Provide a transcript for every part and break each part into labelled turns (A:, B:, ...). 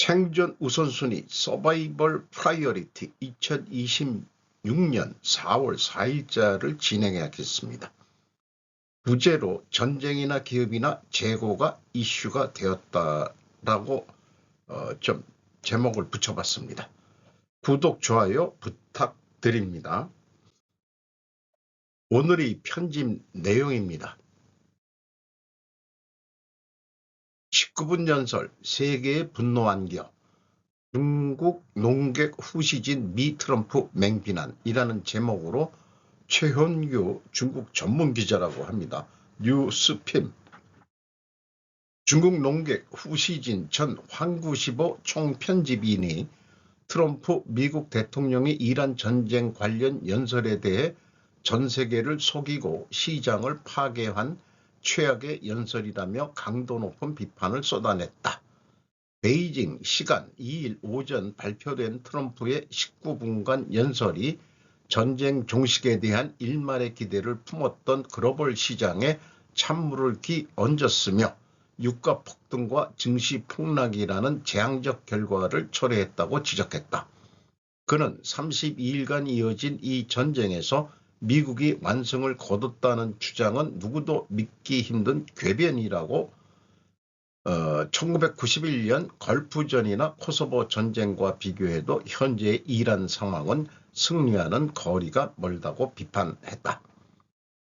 A: 생존 우선순위 서바이벌 프라이어리티 2026년 4월 4일자를 진행하겠습니다. 부제로 전쟁이나 기업이나 재고가 이슈가 되었다라고 좀 제목을 붙여봤습니다. 구독, 좋아요 부탁드립니다. 오늘의 편집 내용입니다. 19분 연설 세계의 분노 안겨 중국 농객 후시진 미 트럼프 맹비난이라는 제목으로 최현규 중국 전문 기자라고 합니다. 뉴스핌. 중국 농객 후시진 전 황구시보 총편집인이 트럼프 미국 대통령이 이란 전쟁 관련 연설에 대해 전 세계를 속이고 시장을 파괴한 최악의 연설이라며 강도 높은 비판을 쏟아냈다. 베이징 시간 2일 오전 발표된 트럼프의 19분간 연설이 전쟁 종식에 대한 일말의 기대를 품었던 글로벌 시장에 찬물을 얹었으며 유가 폭등과 증시 폭락이라는 재앙적 결과를 초래했다고 지적했다. 그는 32일간 이어진 이 전쟁에서 미국이 완승을 거뒀다는 주장은 누구도 믿기 힘든 궤변이라고 1991년 걸프전이나 코소보 전쟁과 비교해도 현재의 이란 상황은 승리하는 거리가 멀다고 비판했다.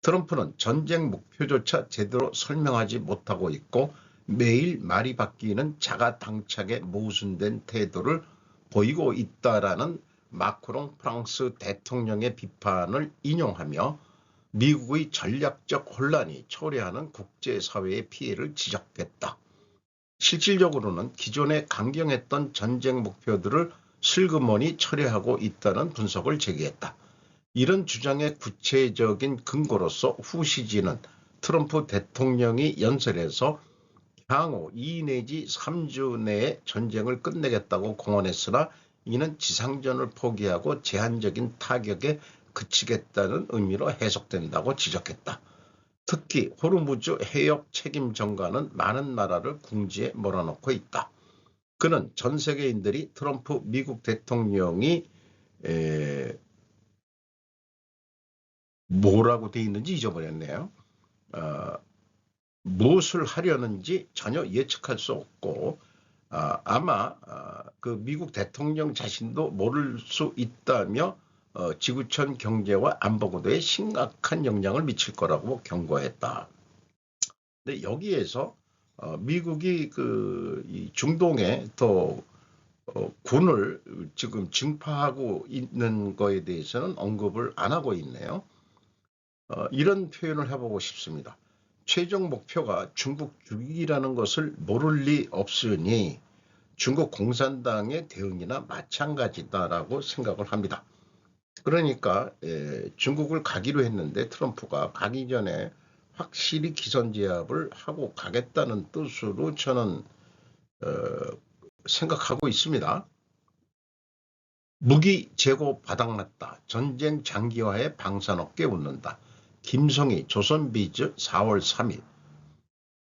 A: 트럼프는 전쟁 목표조차 제대로 설명하지 못하고 있고 매일 말이 바뀌는 자가당착에 모순된 태도를 보이고 있다라는 마크롱 프랑스 대통령의 비판을 인용하며 미국의 전략적 혼란이 초래하는 국제사회의 피해를 지적했다. 실질적으로는 기존에 강경했던 전쟁 목표들을 슬그머니 철회하고 있다는 분석을 제기했다. 이런 주장의 구체적인 근거로서 후시진은 트럼프 대통령이 연설에서 향후 2 내지 3주 내에 전쟁을 끝내겠다고 공언했으나 이는 지상전을 포기하고 제한적인 타격에 그치겠다는 의미로 해석된다고 지적했다. 특히 호르무즈 해역 책임 전가는 많은 나라를 궁지에 몰아넣고 있다. 그는 전 세계인들이 트럼프 미국 대통령이 뭐라고 돼 있는지 잊어버렸네요. 무엇을 하려는지 전혀 예측할 수 없고 아마 그 미국 대통령 자신도 모를 수 있다며 지구촌 경제와 안보 구도에 심각한 영향을 미칠 거라고 경고했다. 근데 여기에서 미국이 이 중동에 더 군을 지금 증파하고 있는 거에 대해서는 언급을 안 하고 있네요. 이런 표현을 해보고 싶습니다. 최종 목표가 중국 죽이기라는 것을 모를 리 없으니 중국 공산당의 대응이나 마찬가지다라고 생각을 합니다. 그러니까 중국을 가기로 했는데 트럼프가 가기 전에 확실히 기선제압을 하고 가겠다는 뜻으로 저는 생각하고 있습니다. 무기 재고 바닥났다. 전쟁 장기화에 방산업계 웃는다. 김성희 조선비즈 4월 3일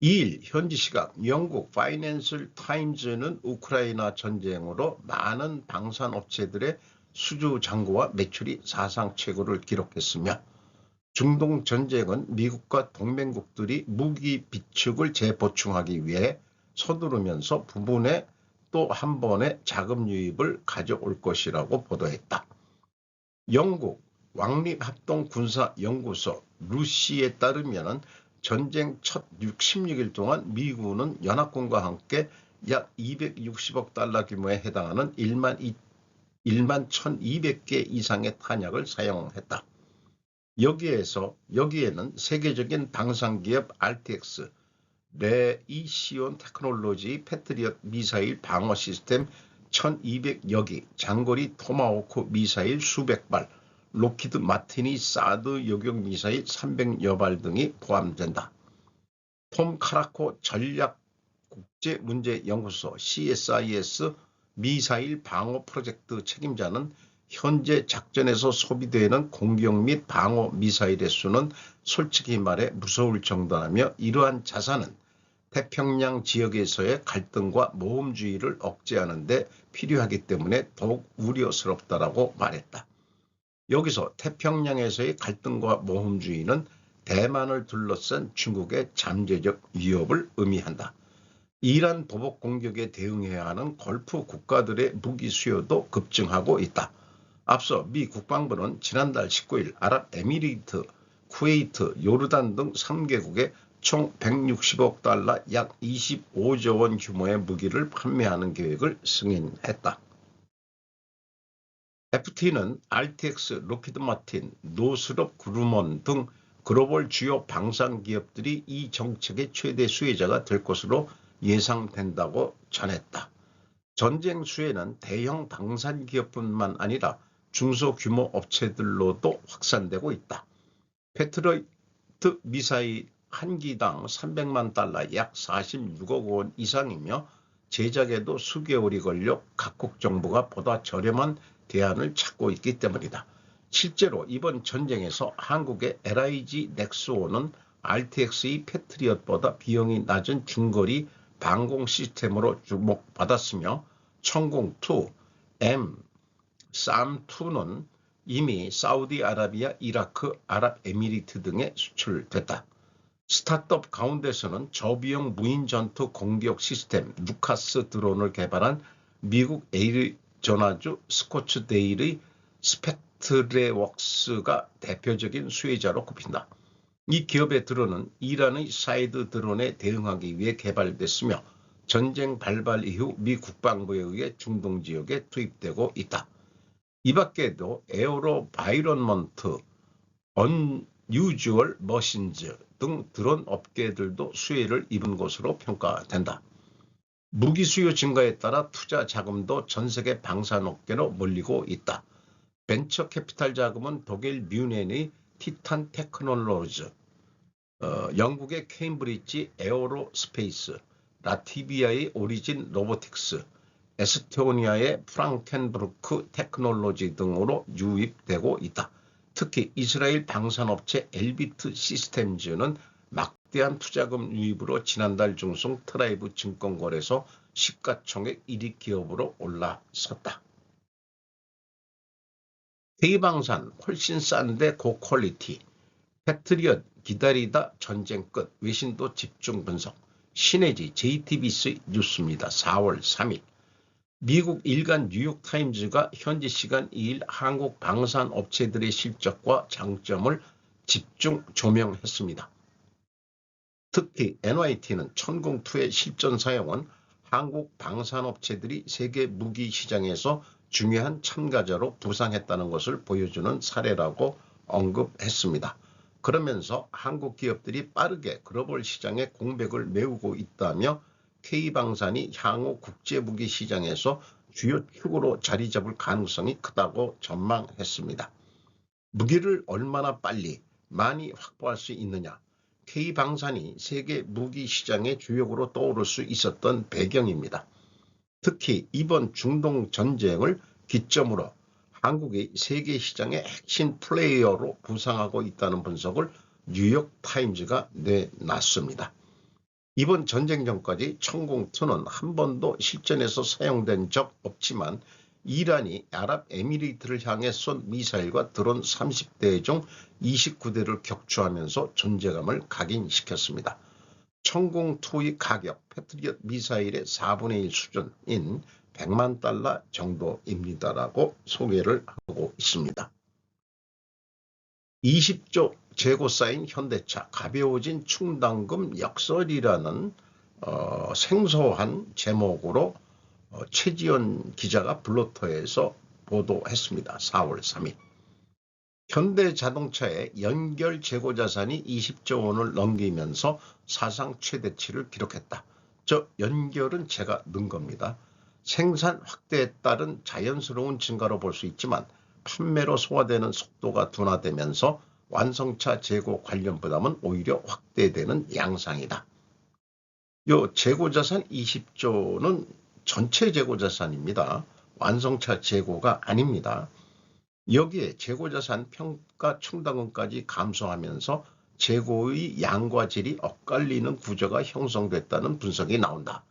A: 2일 현지 시각 영국 파이낸셜 타임즈는 우크라이나 전쟁으로 많은 방산업체들의 수주 잔고와 매출이 사상 최고를 기록했으며 중동 전쟁은 미국과 동맹국들이 무기 비축을 재보충하기 위해 서두르면서 부분에 또 한 번의 자금 유입을 가져올 것이라고 보도했다. 영국 왕립합동군사연구소 루시에 따르면 전쟁 첫 66일 동안 미군은 연합군과 함께 약 260억 달러 규모에 해당하는 1만 1,200개 이상의 탄약을 사용했다. 여기에는 세계적인 방산기업 RTX, 레이시온 테크놀로지 패트리엇 미사일 방어 시스템 1,200여 기, 장거리 토마호크 미사일 수백 발, 로키드 마티니 사드 요격 미사일 300여 발 등이 포함된다. 톰 카라코 전략국제문제연구소 CSIS 미사일 방어 프로젝트 책임자는 현재 작전에서 소비되는 공격 및 방어 미사일의 수는 솔직히 말해 무서울 정도라며 이러한 자산은 태평양 지역에서의 갈등과 모험주의를 억제하는 데 필요하기 때문에 더욱 우려스럽다라고 말했다. 여기서 태평양에서의 갈등과 모험주의는 대만을 둘러싼 중국의 잠재적 위협을 의미한다. 이란 보복 공격에 대응해야 하는 걸프 국가들의 무기 수요도 급증하고 있다. 앞서 미 국방부는 지난달 19일 아랍에미리트, 쿠웨이트, 요르단 등 3개국에 총 160억 달러 약 25조 원 규모의 무기를 판매하는 계획을 승인했다. FT는 RTX, 로키드 마틴, 노스롭 그루먼 등 글로벌 주요 방산 기업들이 이 정책의 최대 수혜자가 될 것으로 예상된다고 전했다. 전쟁 수혜는 대형 방산 기업뿐만 아니라 중소규모 업체들로도 확산되고 있다. 패트리어트 미사일 한 기당 300만 달러 약 46억 원 이상이며 제작에도 수개월이 걸려 각국 정부가 보다 저렴한 대안을 찾고 있기 때문이다. 실제로 이번 전쟁에서 한국의 LIG 넥스온은 RTX의 패트리엇보다 비용이 낮은 중거리 방공 시스템으로 주목받았으며 천공2, 쌈2는 이미 사우디아라비아, 이라크, 아랍에미리트 등에 수출됐다. 스타트업 가운데서는 저비용 무인 전투 공격 시스템 루카스 드론을 개발한 미국 애리조나주 스코츠데일의 스펙트레웍스가 대표적인 수혜자로 꼽힌다. 이 기업의 드론은 이란의 사이드 드론에 대응하기 위해 개발됐으며 전쟁 발발 이후 미 국방부에 의해 중동 지역에 투입되고 있다. 이 밖에도 에어로바이런먼트, 언유주얼 머신즈 등 드론 업계들도 수혜를 입은 것으로 평가된다. 무기 수요 증가에 따라 투자 자금도 전 세계 방산업계로 몰리고 있다. 벤처 캐피탈 자금은 독일 뮌헨의 티탄 테크놀로지, 영국의 케임브리지 에어로스페이스, 라트비아의 오리진 로보틱스, 에스토니아의 프랑켄부르크 테크놀로지 등으로 유입되고 있다. 특히 이스라엘 방산업체 엘비트 시스템즈는 막대한 투자금 유입으로 지난달 중순 트라이브 증권거래소 시가총액 1위 기업으로 올라섰다. K방산 훨씬 싼데 고퀄리티, 패트리엇 기다리다 전쟁 끝, 외신도 집중 분석, 신혜지 JTBC 뉴스입니다. 4월 3일. 미국 일간 뉴욕타임즈가 현지 시간 2일 한국 방산업체들의 실적과 장점을 집중 조명했습니다. 특히 NYT는 천공2의 실전 사용은 한국 방산업체들이 세계 무기 시장에서 중요한 참가자로 부상했다는 것을 보여주는 사례라고 언급했습니다. 그러면서 한국 기업들이 빠르게 글로벌 시장의 공백을 메우고 있다며 K방산이 향후 국제무기 시장에서 주요 축으로 자리 잡을 가능성이 크다고 전망했습니다. 무기를 얼마나 빨리 많이 확보할 수 있느냐, K방산이 세계 무기 시장의 주역으로 떠오를 수 있었던 배경입니다. 특히 이번 중동 전쟁을 기점으로 한국이 세계 시장의 핵심 플레이어로 부상하고 있다는 분석을 뉴욕타임즈가 내놨습니다. 이번 전쟁 전까지 천공2는 한 번도 실전에서 사용된 적 없지만 이란이 아랍에미리트를 향해 쏜 미사일과 드론 30대 중 29대를 격추하면서 존재감을 각인시켰습니다. 천공2의 가격, 패트리엇 미사일의 4분의 1 수준인 100만 달러 정도입니다라고 소개를 하고 있습니다. 20조 재고 쌓인 현대차, 가벼워진 충당금 역설이라는 생소한 제목으로 최지연 기자가 블로터에서 보도했습니다. 4월 3일. 현대자동차의 연결 재고자산이 20조 원을 넘기면서 사상 최대치를 기록했다. 저 연결은 제가 넣은 겁니다. 생산 확대에 따른 자연스러운 증가로 볼 수 있지만 판매로 소화되는 속도가 둔화되면서 완성차 재고 관련 부담은 오히려 확대되는 양상이다. 요 재고자산 20조는 전체 재고자산입니다. 완성차 재고가 아닙니다. 여기에 재고자산 평가 충당금까지 감소하면서 재고의 양과 질이 엇갈리는 구조가 형성됐다는 분석이 나온다.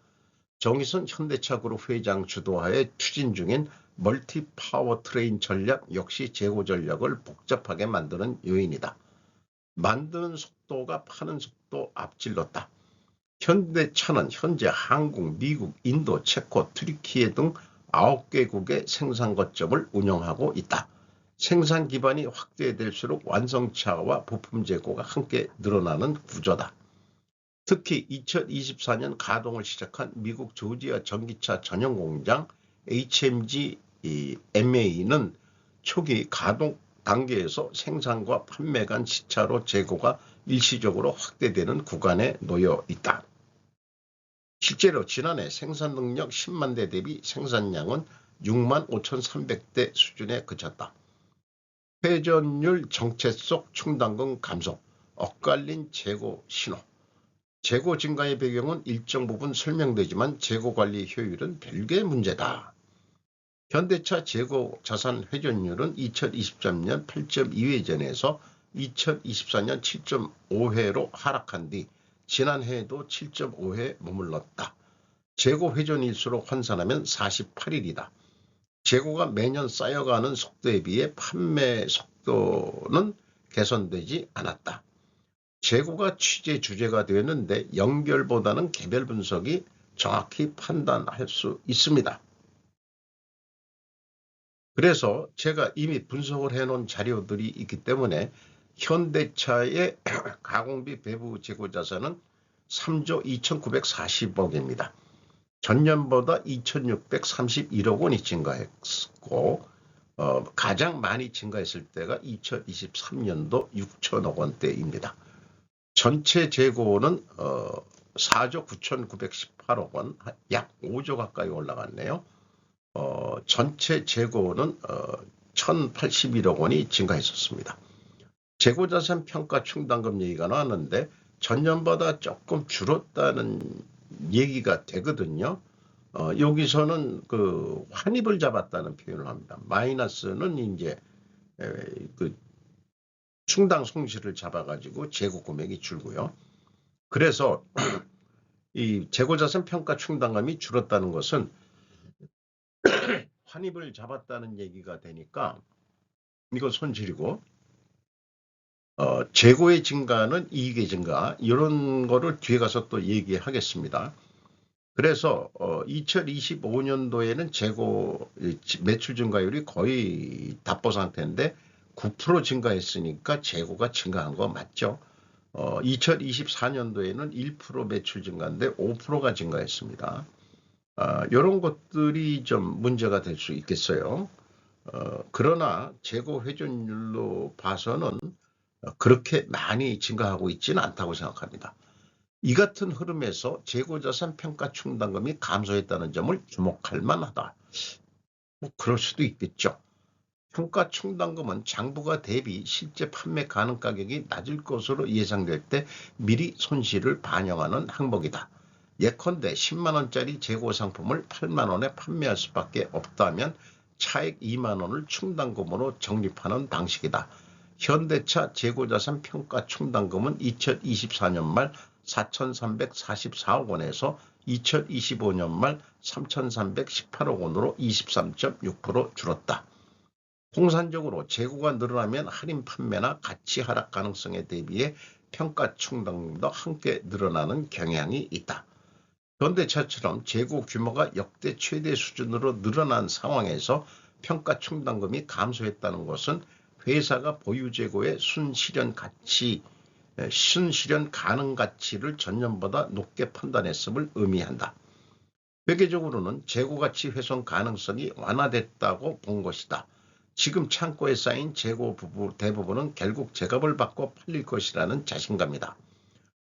A: 정의선 현대차그룹 회장 주도하에 추진 중인 멀티 파워트레인 전략 역시 재고 전략을 복잡하게 만드는 요인이다. 만드는 속도가 파는 속도 앞질렀다. 현대차는 현재 한국, 미국, 인도, 체코, 튀르키예 등 9개국의 생산 거점을 운영하고 있다. 생산 기반이 확대될수록 완성차와 부품 재고가 함께 늘어나는 구조다. 특히 2024년 가동을 시작한 미국 조지아 전기차 전용 공장 HMG MA는 초기 가동 단계에서 생산과 판매 간 시차로 재고가 일시적으로 확대되는 구간에 놓여 있다. 실제로 지난해 생산 능력 10만 대 대비 생산량은 6만 5,300대 수준에 그쳤다. 회전율 정체 속 충당금 감소, 엇갈린 재고 신호. 재고 증가의 배경은 일정 부분 설명되지만 재고 관리 효율은 별개의 문제다. 현대차 재고 자산 회전율은 2023년 8.2회전에서 2024년 7.5회로 하락한 뒤 지난해에도 7.5회 머물렀다. 재고 회전일수로 환산하면 48일이다. 재고가 매년 쌓여가는 속도에 비해 판매 속도는 개선되지 않았다. 재고가 취재 주제가 되었는데 연결보다는 개별 분석이 정확히 판단할 수 있습니다. 그래서 제가 이미 분석을 해놓은 자료들이 있기 때문에 현대차의 가공비 배부 재고 자산은 3조 2,940억입니다. 전년보다 2,631억 원이 증가했고 가장 많이 증가했을 때가 2023년도 6천억 원대입니다. 전체 재고는 4조 9,918억 원, 약 5조 가까이 올라갔네요. 전체 재고는 1,081억 원이 증가했었습니다. 재고자산 평가 충당금 얘기가 나왔는데 전년보다 조금 줄었다는 얘기가 되거든요. 여기서는 그 환입을 잡았다는 표현을 합니다. 마이너스는 이제 그 충당 손실을 잡아가지고 재고 금액이 줄고요. 그래서 이 재고자산 평가 충당금이 줄었다는 것은 환입을 잡았다는 얘기가 되니까 이거 손실이고 재고의 증가는 이익의 증가 이런 거를 뒤에 가서 또 얘기하겠습니다. 그래서 2025년도에는 재고 매출 증가율이 거의 답보 상태인데 9% 증가했으니까 재고가 증가한 거 맞죠? 2024년도에는 1% 매출 증가인데 5%가 증가했습니다. 이런 것들이 좀 문제가 될 수 있겠어요. 그러나 재고 회전율로 봐서는 그렇게 많이 증가하고 있지는 않다고 생각합니다. 이 같은 흐름에서 재고자산 평가 충당금이 감소했다는 점을 주목할 만하다. 뭐 그럴 수도 있겠죠. 평가 충당금은 장부가 대비 실제 판매 가능 가격이 낮을 것으로 예상될 때 미리 손실을 반영하는 항목이다. 예컨대 10만원짜리 재고 상품을 8만원에 판매할 수밖에 없다면 차액 2만원을 충당금으로 적립하는 방식이다. 현대차 재고자산 평가 충당금은 2024년 말 4,344억 원에서 2025년 말 3,318억 원으로 23.6% 줄었다. 통산적으로 재고가 늘어나면 할인 판매나 가치 하락 가능성에 대비해 평가 충당금도 함께 늘어나는 경향이 있다. 현대차처럼 재고 규모가 역대 최대 수준으로 늘어난 상황에서 평가 충당금이 감소했다는 것은 회사가 보유 재고의 순실현 가능 가치를 전년보다 높게 판단했음을 의미한다. 회계적으로는 재고 가치 훼손 가능성이 완화됐다고 본 것이다. 지금 창고에 쌓인 재고 대부분은 결국 제값을 받고 팔릴 것이라는 자신감이다.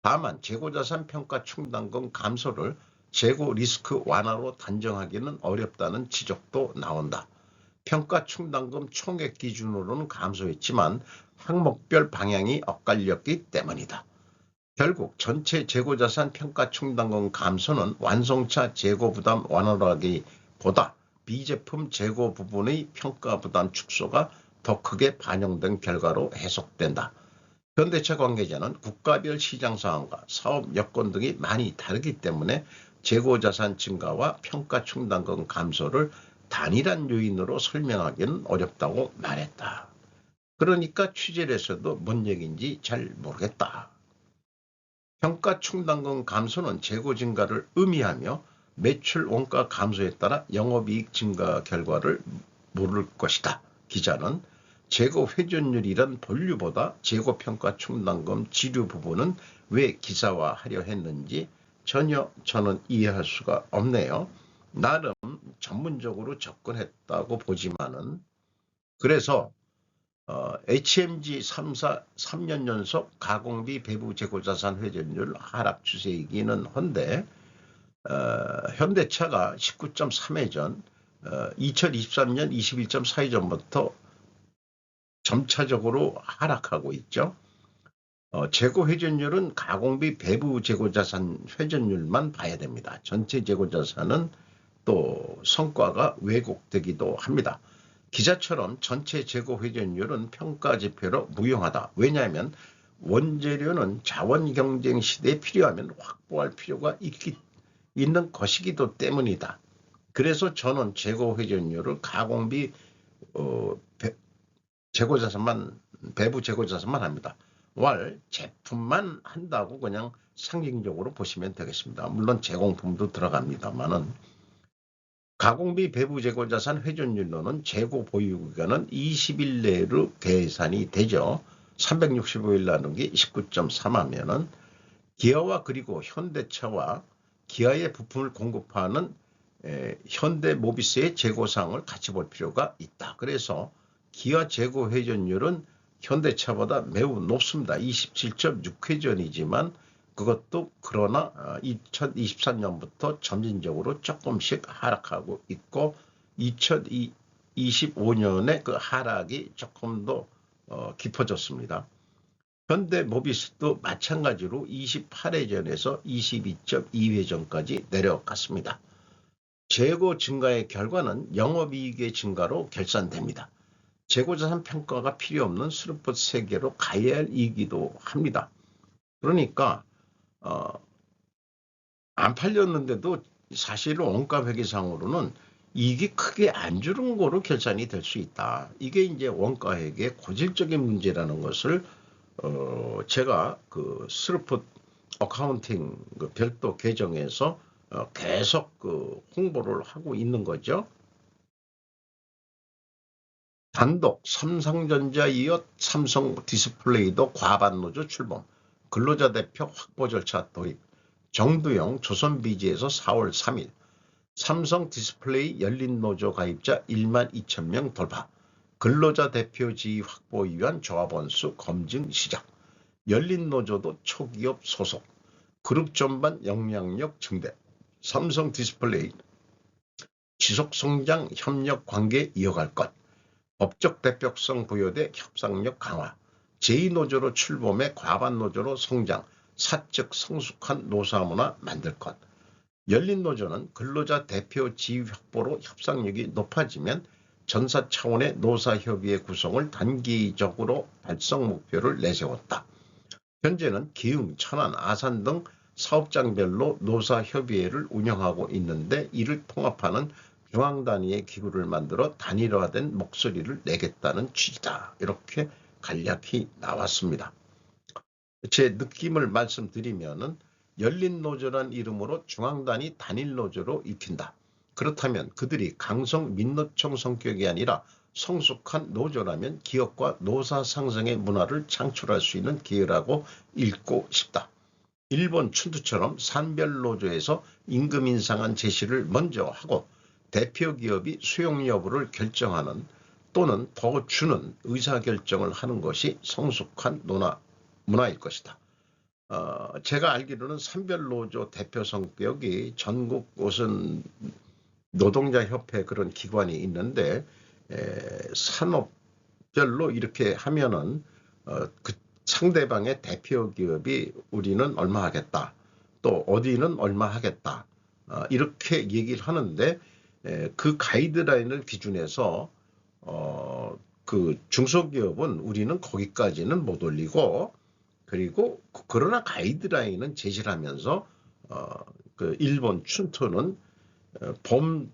A: 다만 재고자산 평가 충당금 감소를 재고 리스크 완화로 단정하기는 어렵다는 지적도 나온다. 평가 충당금 총액 기준으로는 감소했지만 항목별 방향이 엇갈렸기 때문이다. 결국 전체 재고자산 평가 충당금 감소는 완성차 재고 부담 완화라기보다 비제품 재고 부분의 평가 부담 축소가 더 크게 반영된 결과로 해석된다. 현대차 관계자는 국가별 시장 상황과 사업 여건 등이 많이 다르기 때문에 재고자산 증가와 평가 충당금 감소를 단일한 요인으로 설명하기는 어렵다고 말했다. 그러니까 취재를 했어도 뭔 얘기인지 잘 모르겠다. 평가 충당금 감소는 재고 증가를 의미하며 매출 원가 감소에 따라 영업이익 증가 결과를 모를 것이다. 기자는 재고 회전율이란 본류보다 재고 평가 충당금 지류 부분은 왜 기사화하려 했는지 전혀 저는 이해할 수가 없네요. 나름 전문적으로 접근했다고 보지만은 그래서 HMG 3년 연속 가공비 배부 재고자산 회전율 하락 추세이기는 한데 현대차가 19.3회전 2023년 21.4회전부터 점차적으로 하락하고 있죠. 재고 회전율은 가공비 배부 재고자산 회전율만 봐야 됩니다. 전체 재고자산은 또 성과가 왜곡되기도 합니다. 기자처럼 전체 재고 회전율은 평가 지표로 무용하다. 왜냐하면 원재료는 자원 경쟁 시대에 필요하면 확보할 필요가 있는 것이기도 때문이다. 그래서 저는 재고 회전율을 가공비 재고자산만 배부 재고자산만 합니다. 제품만 한다고 그냥 상징적으로 보시면 되겠습니다. 물론 제공품도 들어갑니다만은 가공비 배부 재고자산 회전율로는 재고 보유기간은 20일 내로 계산이 되죠. 365일 나누기 19.3하면은 기아와 그리고 현대차와 기아의 부품을 공급하는 현대모비스의 재고상을 같이 볼 필요가 있다. 그래서 기아 재고 회전율은 현대차보다 매우 높습니다. 27.6회전이지만 그것도 그러나 2023년부터 점진적으로 조금씩 하락하고 있고 2025년에 그 하락이 조금 더 깊어졌습니다. 현대모비스도 마찬가지로 28회전에서 22.2회전까지 내려갔습니다. 재고 증가의 결과는 영업이익의 증가로 결산됩니다. 재고자산 평가가 필요 없는 스루풋 세계로 가야 할 이기도 합니다. 그러니까 안 팔렸는데도 사실은 원가 회계상으로는 이익이 크게 안 주는 거로 결산이 될 수 있다. 이게 이제 원가 회계의 고질적인 문제라는 것을 제가 그 스루풋 어카운팅 그 별도 계정에서 계속 그 홍보를 하고 있는 거죠. 단독 삼성전자 이어 삼성 디스플레이도 과반 노조 출범, 근로자 대표 확보 절차 도입, 정두영 조선비지에서 4월 3일, 삼성 디스플레이 열린 노조 가입자 1만 2천 명 돌파, 근로자 대표 지위 확보 위한 조합원 수 검증 시작, 열린 노조도 초기업 소속, 그룹 전반 영향력 증대, 삼성 디스플레이 지속 성장 협력 관계 이어갈 것, 법적 대표성 부여대 협상력 강화, 제2노조로 출범해 과반 노조로 성장, 사적 성숙한 노사문화 만들 것. 열린 노조는 근로자 대표 지위 확보로 협상력이 높아지면 전사 차원의 노사협의회 구성을 단기적으로 달성 목표를 내세웠다. 현재는 기흥, 천안, 아산 등 사업장별로 노사협의회를 운영하고 있는데 이를 통합하는 중앙 단위의 기구를 만들어 단일화된 목소리를 내겠다는 취지다. 이렇게 간략히 나왔습니다. 제 느낌을 말씀드리면은 열린 노조란 이름으로 중앙 단위 단일 노조로 입힌다. 그렇다면 그들이 강성 민노총 성격이 아니라 성숙한 노조라면 기업과 노사 상생의 문화를 창출할 수 있는 기회라고 읽고 싶다. 일본 춘두처럼 산별 노조에서 임금 인상안 제시를 먼저 하고 대표 기업이 수용 여부를 결정하는 또는 더 주는 의사결정을 하는 것이 성숙한 문화일 것이다. 제가 알기로는 산별노조 대표 성격이 전국 무슨 노동자협회 그런 기관이 있는데 산업별로 이렇게 하면은 그 상대방의 대표 기업이 우리는 얼마 하겠다. 또 어디는 얼마 하겠다. 이렇게 얘기를 하는데 그 가이드라인을 기준해서 그 중소기업은 우리는 거기까지는 못 올리고 그리고 그러나 가이드라인은 제시를 하면서 그 일본 춘토는 범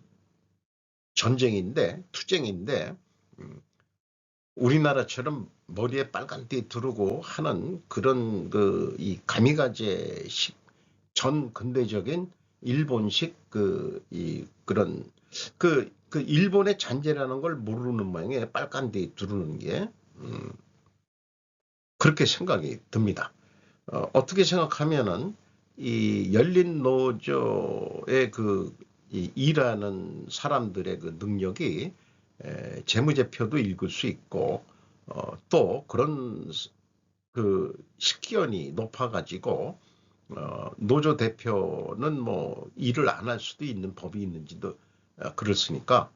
A: 전쟁인데 투쟁인데 우리나라처럼 머리에 빨간띠 두르고 하는 그런 그 이 가미가제식 전 근대적인 일본식 그런 일본의 잔재라는 걸 모르는 모양에 빨간띠 두르는 게 그렇게 생각이 듭니다. 어떻게 생각하면은 이 열린 노조의 이 일하는 사람들의 그 능력이 재무제표도 읽을 수 있고 또 그런 그 식견이 높아가지고 노조 대표는 뭐 일을 안 할 수도 있는 법이 있는지도 그렇으니까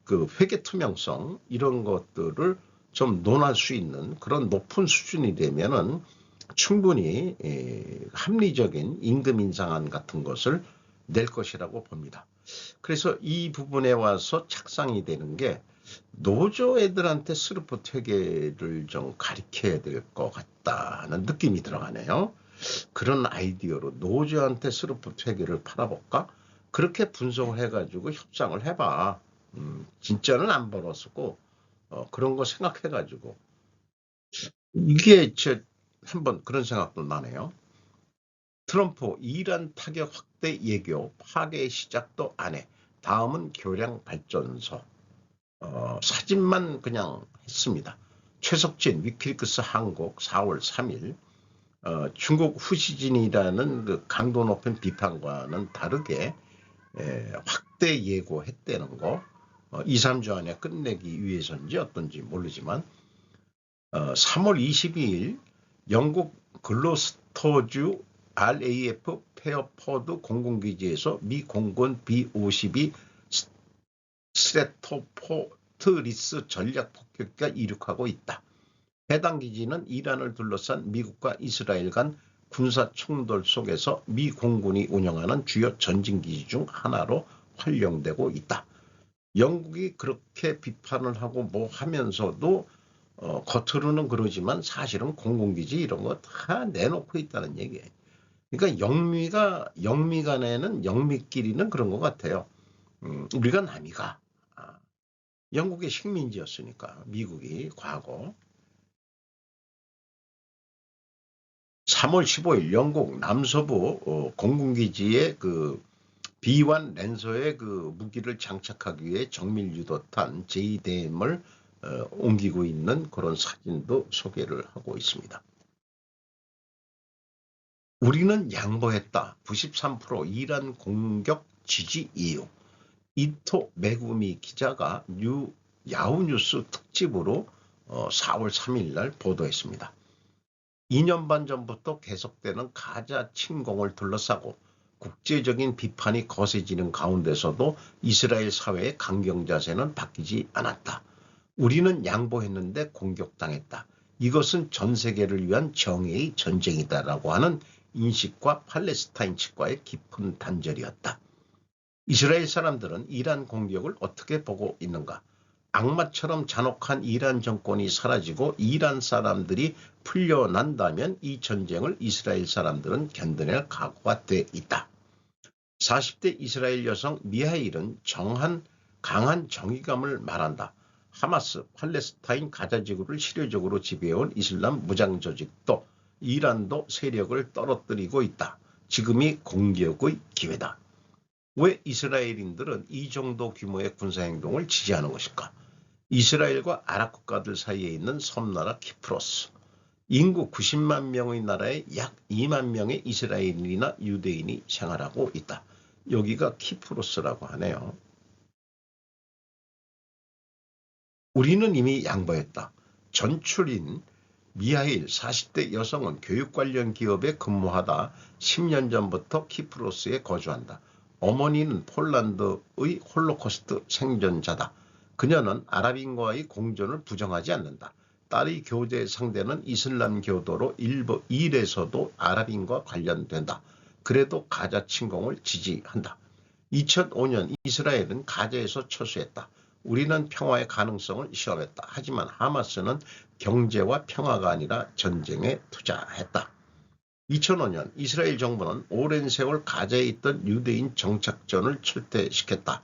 A: 그 회계 투명성 이런 것들을 좀 논할 수 있는 그런 높은 수준이 되면은 충분히 합리적인 임금 인상안 같은 것을 낼 것이라고 봅니다. 그래서 이 부분에 와서 착상이 되는 게 노조 애들한테 스루프 회계를 좀 가르쳐야 될 것 같다는 느낌이 들어가네요. 그런 아이디어로 노조한테 스루프 회계를 팔아볼까? 그렇게 분석을 해가지고 협상을 해봐. 진짜는 안 벌었고 그런 거 생각해가지고 이게 한번 그런 생각도 나네요. 트럼프 이란 타격 확대 예교 파괴 시작도 안 해. 다음은 교량 발전소. 사진만 그냥 했습니다. 최석진 위키리크스 한국 4월 3일 중국 후시진이라는 그 강도 높은 비판과는 다르게 확대 예고했다는 거 2, 3주 안에 끝내기 위해서인지 어떤지 모르지만 3월 22일 영국 글로스터주 RAF 페어포드 공군기지에서 미 공군 B-52 스트래토포트리스 전략 폭격기가 이륙하고 있다. 해당 기지는 이란을 둘러싼 미국과 이스라엘 간 군사 충돌 속에서 미 공군이 운영하는 주요 전진기지 중 하나로 활용되고 있다. 영국이 그렇게 비판을 하고 뭐 하면서도 겉으로는 그러지만 사실은 공군기지 이런 거 다 내놓고 있다는 얘기예요. 그러니까 영미간에는 영미끼리는 그런 것 같아요. 우리가 남이가 영국의 식민지였으니까 미국이 과거 3월 15일 영국 남서부 공군기지의 그 B1 랜서의 그 무기를 장착하기 위해 정밀 유도탄 JDAM을 옮기고 있는 그런 사진도 소개를 하고 있습니다. 우리는 양보했다. 93% 이란 공격 지지 이유. 이토 메구미 기자가 야후뉴스 특집으로 4월 3일 날 보도했습니다. 2년 반 전부터 계속되는 가자 침공을 둘러싸고 국제적인 비판이 거세지는 가운데서도 이스라엘 사회의 강경 자세는 바뀌지 않았다. 우리는 양보했는데 공격당했다. 이것은 전 세계를 위한 정의의 전쟁이다라고 하는 인식과 팔레스타인 측과의 깊은 단절이었다. 이스라엘 사람들은 이란 공격을 어떻게 보고 있는가? 악마처럼 잔혹한 이란 정권이 사라지고 이란 사람들이 풀려난다면 이 전쟁을 이스라엘 사람들은 견뎌낼 각오가 돼 있다. 40대 이스라엘 여성 미하일은 강한 정의감을 말한다. 하마스, 팔레스타인 가자 지구를 실효적으로 지배해온 이슬람 무장 조직도 이란도 세력을 떨어뜨리고 있다. 지금이 공격의 기회다. 왜 이스라엘인들은 이 정도 규모의 군사행동을 지지하는 것일까? 이스라엘과 아랍 국가들 사이에 있는 섬나라 키프로스. 인구 90만 명의 나라에 약 2만 명의 이스라엘인이나 유대인이 생활하고 있다. 여기가 키프로스라고 하네요. 우리는 이미 양보했다. 전출인 미하일 40대 여성은 교육 관련 기업에 근무하다 10년 전부터 키프로스에 거주한다. 어머니는 폴란드의 홀로코스트 생존자다. 그녀는 아랍인과의 공존을 부정하지 않는다. 딸의 교제 상대는 이슬람 교도로 일에서도 아랍인과 관련된다. 그래도 가자 침공을 지지한다. 2005년 이스라엘은 가자에서 철수했다. 우리는 평화의 가능성을 시험했다. 하지만 하마스는 경제와 평화가 아니라 전쟁에 투자했다. 2005년 이스라엘 정부는 오랜 세월 가자에 있던 유대인 정착전을 철퇴시켰다.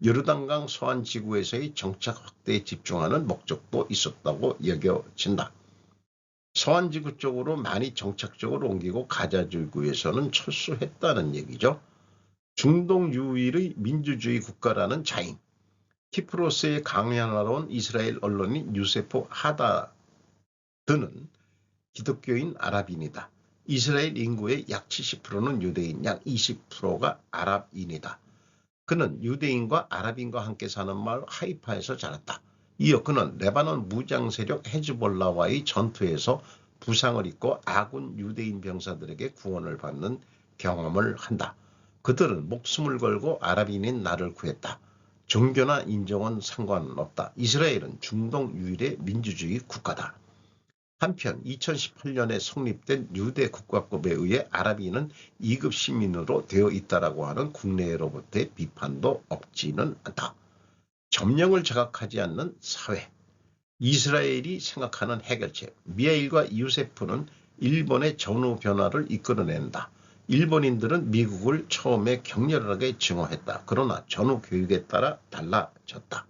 A: 요르단강 서안 지구에서의 정착 확대에 집중하는 목적도 있었다고 여겨진다. 서안 지구 쪽으로 많이 정착적으로 옮기고 가자 지구에서는 철수했다는 얘기죠. 중동 유일의 민주주의 국가라는 자인, 키프로스에 강연하러 온 이스라엘 언론인 유세프 하다드는 기독교인 아랍인이다. 이스라엘 인구의 약 70%는 유대인, 약 20%가 아랍인이다. 그는 유대인과 아랍인과 함께 사는 마을 하이파에서 자랐다. 이어 그는 레바논 무장세력 헤즈볼라와의 전투에서 부상을 입고 아군 유대인 병사들에게 구원을 받는 경험을 한다. 그들은 목숨을 걸고 아랍인인 나를 구했다. 종교나 인종은 상관없다. 이스라엘은 중동 유일의 민주주의 국가다. 한편 2018년에 성립된 유대 국가법에 의해 아랍인은 2급 시민으로 되어 있다라고 하는 국내로부터의 비판도 없지는 않다. 점령을 자각하지 않는 사회. 이스라엘이 생각하는 해결책. 미하일과 유세프는 일본의 전후 변화를 이끌어낸다. 일본인들은 미국을 처음에 격렬하게 증오했다. 그러나 전후 교육에 따라 달라졌다.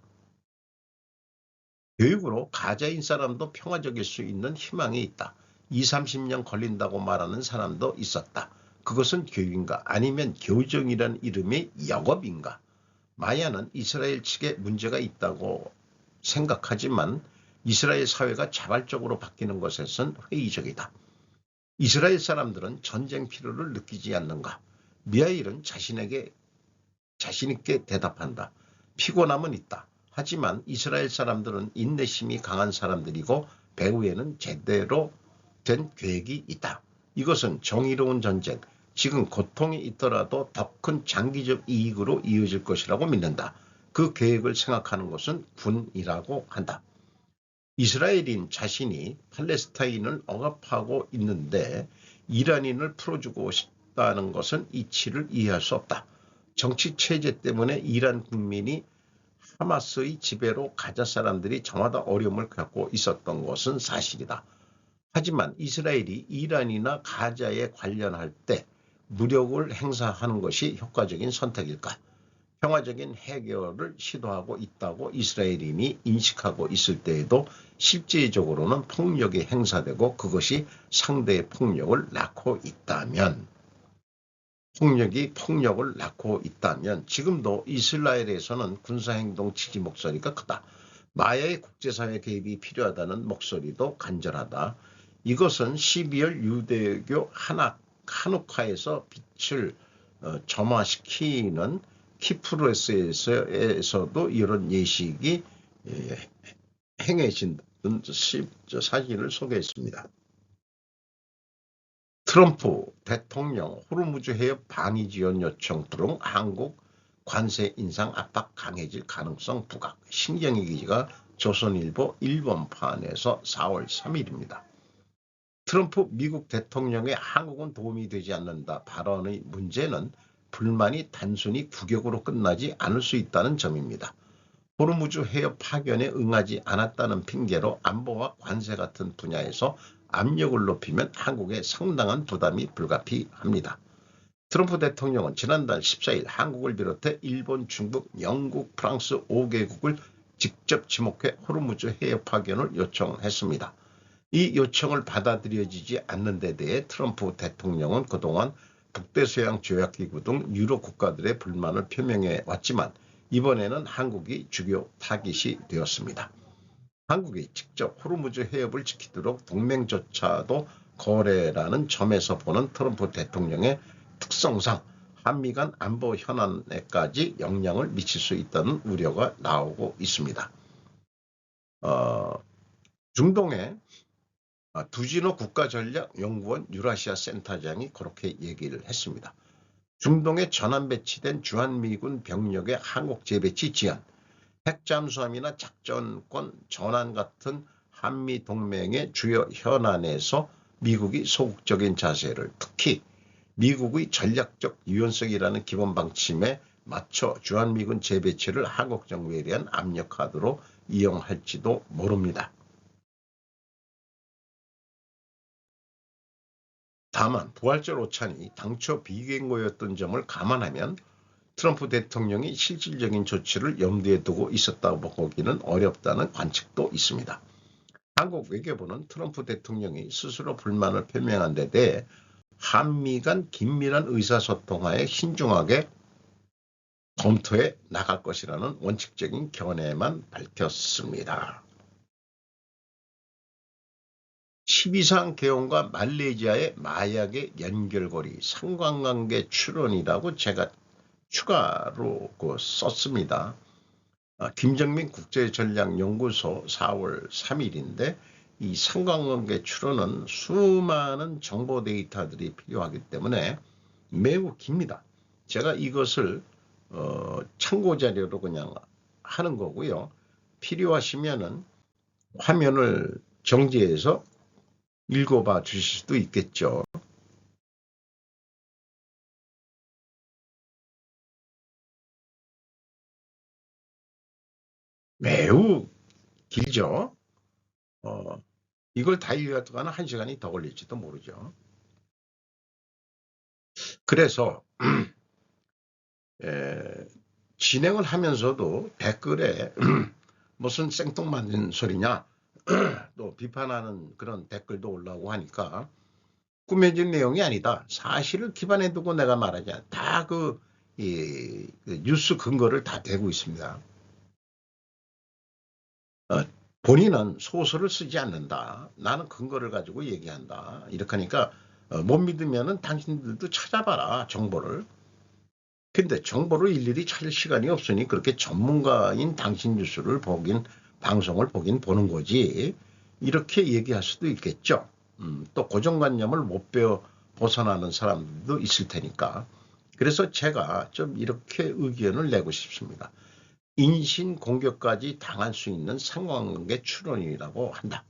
A: 교육으로 가자인 사람도 평화적일 수 있는 희망이 있다. 20-30년 걸린다고 말하는 사람도 있었다. 그것은 교육인가 아니면 교정이라는 이름의 역업인가. 마야는 이스라엘 측에 문제가 있다고 생각하지만 이스라엘 사회가 자발적으로 바뀌는 것에선 회의적이다. 이스라엘 사람들은 전쟁 필요를 느끼지 않는가. 미하일은 자신있게 대답한다. 피곤함은 있다. 하지만 이스라엘 사람들은 인내심이 강한 사람들이고 배후에는 제대로 된 계획이 있다. 이것은 정의로운 전쟁, 지금 고통이 있더라도 더 큰 장기적 이익으로 이어질 것이라고 믿는다. 그 계획을 생각하는 것은 군이라고 한다. 이스라엘인 자신이 팔레스타인을 억압하고 있는데 이란인을 풀어주고 싶다는 것은 이치를 이해할 수 없다. 정치 체제 때문에 이란 국민이 하마스의 지배로 가자 사람들이 저마다 어려움을 겪고 있었던 것은 사실이다. 하지만 이스라엘이 이란이나 가자에 관련할 때 무력을 행사하는 것이 효과적인 선택일까? 평화적인 해결을 시도하고 있다고 이스라엘인이 인식하고 있을 때에도 실제적으로는 폭력이 행사되고 그것이 상대의 폭력을 낳고 있다면 지금도 이스라엘에서는 군사행동 지지 목소리가 크다. 마야의 국제사회 개입이 필요하다는 목소리도 간절하다. 이것은 12월 유대교 한옥화에서 빛을 점화시키는 키프로스에서도 이런 예식이 행해진 사진을 소개했습니다. 트럼프 대통령 호르무즈 해협 방위 지원 요청 등 한국 관세 인상 압박 강해질 가능성 부각. 신경의 기지가 조선일보 일본판에서 4월 3일입니다. 트럼프 미국 대통령의 한국은 도움이 되지 않는다 발언의 문제는 불만이 단순히 구격으로 끝나지 않을 수 있다는 점입니다. 호르무즈 해협 파견에 응하지 않았다는 핑계로 안보와 관세 같은 분야에서 압력을 높이면 한국에 상당한 부담이 불가피합니다. 트럼프 대통령은 지난달 14일 한국을 비롯해 일본, 중국, 영국, 프랑스 5개국을 직접 지목해 호르무즈 해협 파견을 요청했습니다. 이 요청을 받아들여지지 않는 데 대해 트럼프 대통령은 그동안 북대서양 조약기구 등 유럽 국가들의 불만을 표명해 왔지만 이번에는 한국이 주요 타깃이 되었습니다. 한국이 직접 호르무즈 해협을 지키도록 동맹조차도 거래라는 점에서 보는 트럼프 대통령의 특성상 한미 간 안보 현안에까지 영향을 미칠 수 있다는 우려가 나오고 있습니다. 중동의 두진호 국가전략연구원 유라시아 센터장이 그렇게 얘기를 했습니다. 중동에 전환 배치된 주한미군 병력의 한국 재배치 지연, 핵잠수함이나 작전권 전환 같은 한미동맹의 주요 현안에서 미국이 소극적인 자세를 특히 미국의 전략적 유연성이라는 기본 방침에 맞춰 주한미군 재배치를 한국 정부에 대한 압력 카드로 이용할지도 모릅니다. 다만 부활절 오찬이 당초 비경고였던 점을 감안하면 트럼프 대통령이 실질적인 조치를 염두에 두고 있었다고 보기는 어렵다는 관측도 있습니다. 한국 외교부는 트럼프 대통령이 스스로 불만을 표명한 데 대해 한미 간 긴밀한 의사소통하에 신중하게 검토해 나갈 것이라는 원칙적인 견해만 밝혔습니다. 12상 개헌과 말레이시아의 마약의 연결고리 상관관계 추론이라고 제가 추가로 썼습니다. 김정민 국제전략연구소 4월 3일인데 이 상관관계 추론은 수많은 정보 데이터들이 필요하기 때문에 매우 깁니다. 제가 이것을 참고자료로 그냥 하는 거고요. 필요하시면은 화면을 정지해서 읽어봐 주실 수도 있겠죠. 매우 길죠. 이걸 다 읽어가는 1시간이 더 걸릴지도 모르죠. 그래서 진행을 하면서도 댓글에 무슨 생뚱맞은 소리냐 또 비판하는 그런 댓글도 올라오고 하니까 꾸며진 내용이 아니다. 사실을 기반에 두고 내가 말하지 않아. 다 그 뉴스 근거를 다 대고 있습니다. 본인은 소설을 쓰지 않는다. 나는 근거를 가지고 얘기한다. 이렇게 하니까 못 믿으면은 당신들도 찾아봐라. 정보를. 근데 정보를 일일이 찾을 시간이 없으니 그렇게 전문가인 당신 뉴스를 보긴 방송을 보긴 보는 거지. 이렇게 얘기할 수도 있겠죠. 또 고정관념을 못 배워 벗어나는 사람들도 있을 테니까. 그래서 제가 좀 이렇게 의견을 내고 싶습니다. 인신공격까지 당할 수 있는 상관관계 추론이라고 한다.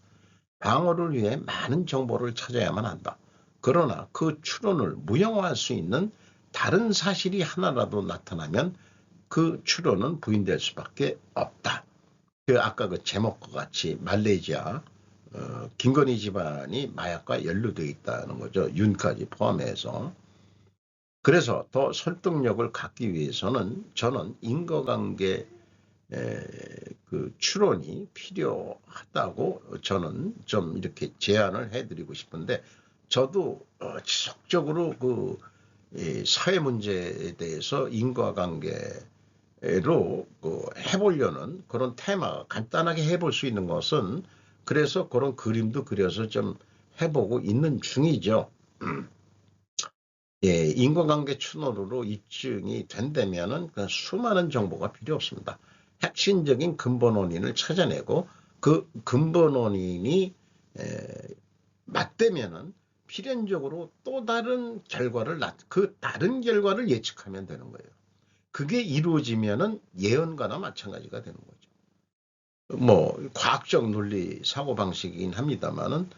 A: 방어를 위해 많은 정보를 찾아야만 한다. 그러나 그 추론을 무용화할 수 있는 다른 사실이 하나라도 나타나면 그 추론은 부인될 수밖에 없다. 아까 그 제목과 같이 말레이시아 김건희 집안이 마약과 연루되어 있다는 거죠. 윤까지 포함해서. 그래서 더 설득력을 갖기 위해서는 저는 인과관계 그 추론이 필요하다고 저는 좀 이렇게 제안을 해드리고 싶은데 저도 지속적으로 그 사회 문제에 대해서 인과관계로 해보려는 그런 테마 간단하게 해볼 수 있는 것은 그래서 그런 그림도 그려서 좀 해보고 있는 중이죠. 인과관계 추론으로 입증이 된다면은 수많은 정보가 필요 없습니다. 핵심적인 근본 원인을 찾아내고 그 근본 원인이 맞대면은 필연적으로 또 다른 결과를 그 다른 결과를 예측하면 되는 거예요. 그게 이루어지면은 예언과나 마찬가지가 되는 거죠. 뭐 과학적 논리 사고 방식이긴 합니다만은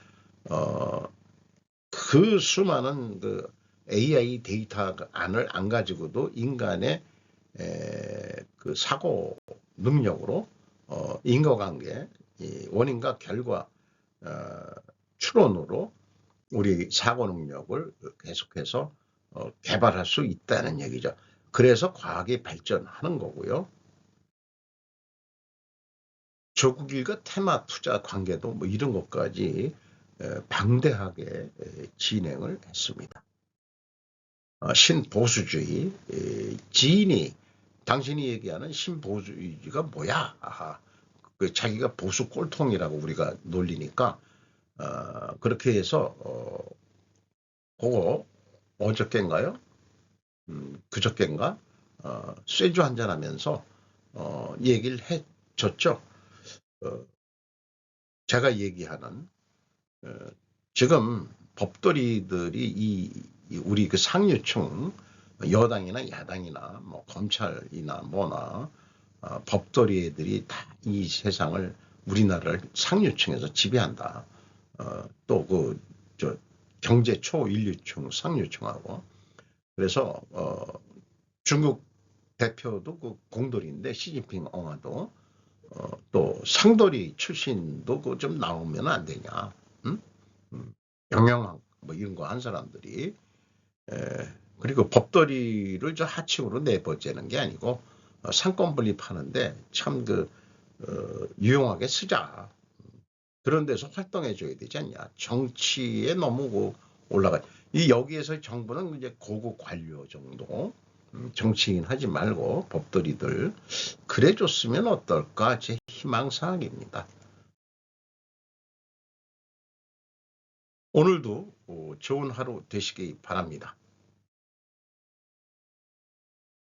A: 그 수많은 그 AI 데이터 안을 안 가지고도 인간의 그 사고 능력으로 인과관계 원인과 결과 추론으로 우리 사고 능력을 계속해서 개발할 수 있다는 얘기죠. 그래서 과학이 발전하는 거고요. 조국 일가 테마 투자 관계도 뭐 이런 것까지 방대하게 진행을 했습니다. 신보수주의 지인이 당신이 얘기하는 신보수주의가 뭐야? 그 자기가 보수 꼴통이라고 우리가 놀리니까 그렇게 해서 그거 어저께인가요? 그저께인가? 쇠주 한잔 하면서 얘기를 해줬죠. 제가 얘기하는 지금 법도리들이 우리 그 상류층 여당이나 야당이나 뭐 검찰이나 뭐나 법도리들이 다 이 세상을 우리나라를 상류층에서 지배한다. 또 그 경제 초인류층 상류층하고 그래서 중국 대표도 그 공돌인데 시진핑 엉아도 또 상돌이 출신도 그 좀 나오면 안 되냐? 응? 영영 뭐 이런 거 한 사람들이. 그리고 법돌이를 저 하층으로 내보자는 게 아니고 상권 분립하는데 참 유용하게 쓰자. 그런 데서 활동해 줘야 되지 않냐. 정치에 너무 올라가. 여기에서 정부는 이제 고급 관료 정도, 정치인 하지 말고 법돌이들 그래 줬으면 어떨까 제 희망사항입니다. 오늘도 좋은 하루 되시기 바랍니다.